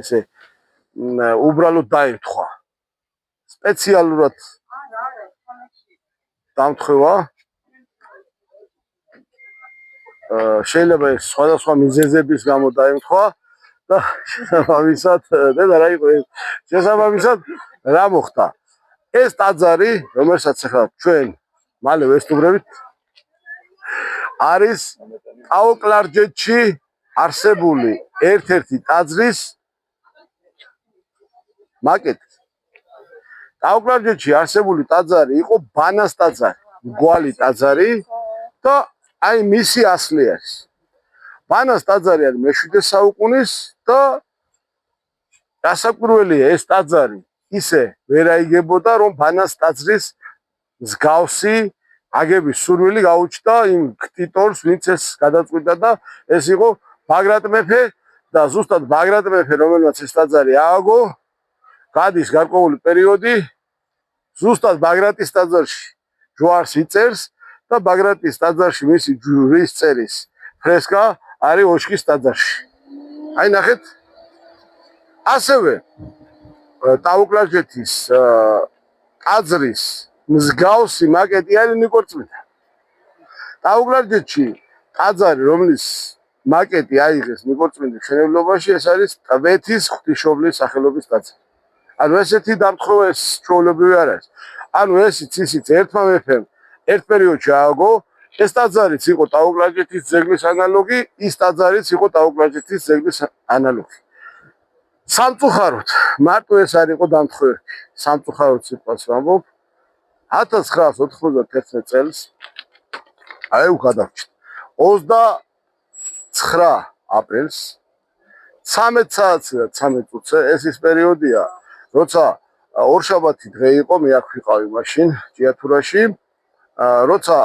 ესე უბრალოდ დაემთხვა. სპეციალურად დამთხევა. შეიძლება ეს სხვადასხვა მიზეზების გამო დაემთხვა და შესაბამისად რა მოხდა? ეს ტაძარი, რომელსაც ახლა ჩვენ მალე ვესტუმრებით, არის ტაო-კლარჯეთში არსებული ერთ-ერთი ტაძრის მაკეტი. ტაო-კლარჯეთში არსებული ტაძარი იყო ბანას ტაძარი, მრგვალი ტაძარი და აი მისი ასლი არის. ბანას ტაძარი არის მე-7 საუკუნის და გასაკვირველია ეს ტაძარი ისე ვერ აიგებოდა რომ ბანას ტაძრის მსგავსი აგების სურვილი გაუჩნდა იმ ქტიტორს, ვინც ეს გადაწყვიტა და ეს იყო ბაგრატ მეფე და ზუსტად ბაგრატ მეფე, რომელმაც ეს ტაძარი ააგო, გადის გარკვეული პერიოდი, ზუსტად ბაგრატის ტაძარში ჯვარს იწერს და ბაგრატის ტაძარში მისი ჯვრის წერის ფრესკა არის ოშკის ტაძარში. აი ნახეთ. ასევე ტაო-კლარჯეთის ტაძრის მსგავსი მაკეტი არის ნიკორწმინდა. ტაო-კლარჯეთში ტაძარი, რომლის მაკეტი აიღეს ნიკორწმინდის მშენებლობაში, ეს არის ტბეთის ღვთისმშობლის სახელობის ტაძარი. ანუ ესეთი დამთხოვა ეს ჩვეულებრივი არ არის. ანუ ესიც ისიც ერთმა მეფემ ერთ პერიოდში ააგო, ეს ტაძარიც იყო ტაო-კლარჯეთის ძეგლის ანალოგი, ის ტაძარიც იყო ტაო-კლარჯეთის ძეგლის ანალოგი. სამწუხაროდ, მარტო ეს არ იყო დამთხოვები. სამწუხაროდ სიტყვას ვამბობ, 1991 წელს აი გადავჭით. 29 აპრილს 13 საათზე და 13 წუთზე ეს ის პერიოდია, როცა ორშაბათი დღე იყო, მე აქ ვიყავი მაშინ ჯიათურაში, როცა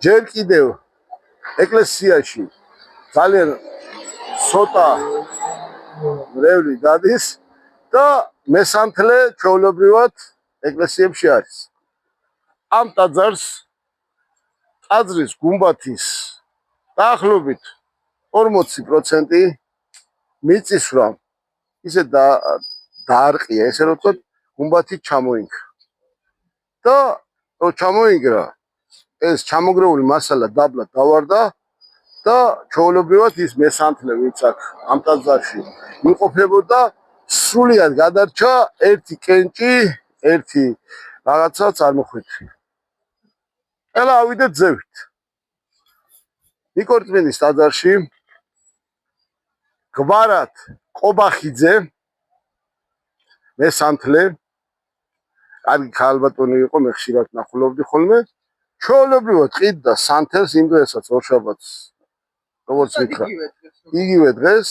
ჯერ კიდევ ეკლესიაში ძალიან ცოტა მრევლი დადის და მესამთლე ჩვეულებრივად ეკლესიებში არის. ამ ტაძრის გუმბათის დაახლოებით 40% მიწისძვრა ისე დაარყია, ესე რომ ვთქვათ, გუმბათი ჩამოინგრა. და რო ჩამოინგრა, ეს ჩამოგრეული მასალა დაბლა დავარდა და ჩვეულებრივად ის მესამთლე, ვინც აქ ამ ტაძარში იმყოფებოდა, სრულიად გადარჩა ერთი კენჭი, ერთი რაღაცა წარმოხვედრია. ელა ავიდეთ ზევით. ნიკორწმინდის ტაძარში გვარად ყობახიძე მესამთლე, კარგი ქალბატონი იყო, მე ხშირად ნახულობდი ხოლმე, ჩვეულებრივად ყიდდა სანთელს იმ დღესაც ორშაბათს, როგორც ვიქრა, იგივე დღეს,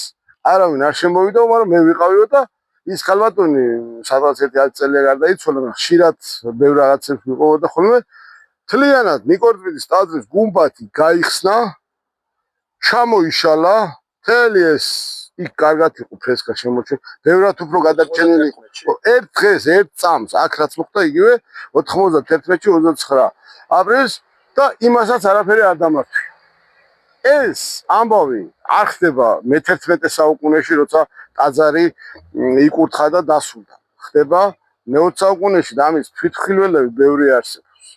არავინ არ შემოვიდა, მაგრამ მე ვიყავიო და ის ქალბატონი სადღაც 1 წელი გარდაიცვალა, ხშირად ბევრ რაღაცებს ვიყავდა ხოლმე, მთლიანად ნიკორწმინდის ტაძრის გუმბათი გაიხსნა, ჩამოიშალა, მთელი ეს იქ კარგად იყო ფრესკა შემორჩენილი, ბევრად უფრო გადარჩენილი იყო. ერთ დღეს, ერთ წამს, აქ რაც მოხდა იგივე 91-ში 29 აპრილს და იმასაც არაფერი არ დამართ. ეს ამბავი არ ხდება მე-11 საუკუნეში, როცა ტაძარი იკურთხა და დასრულდა. ხდება მე-20 საუკუნეში და ამის თვითმხილველები ბევრი არსებობს.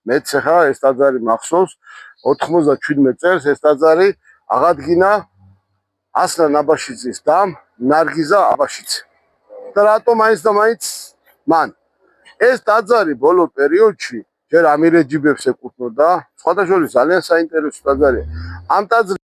მეც ახლა ეს ტაძარი მახსოვს, 97 წელს ეს ტაძარი აღადგინა ასლან აბაშიძის დამ ნარგიზა აბაშიძე. და რატომ მაინც და მაინც მან ეს ტაძარი ბოლო პერიოდში ჯერ ამირეჯიბებს ეკუთვნოდა, სხვადასხვა ძალიან საინტერესო ტაძარია. ამ ტაძრის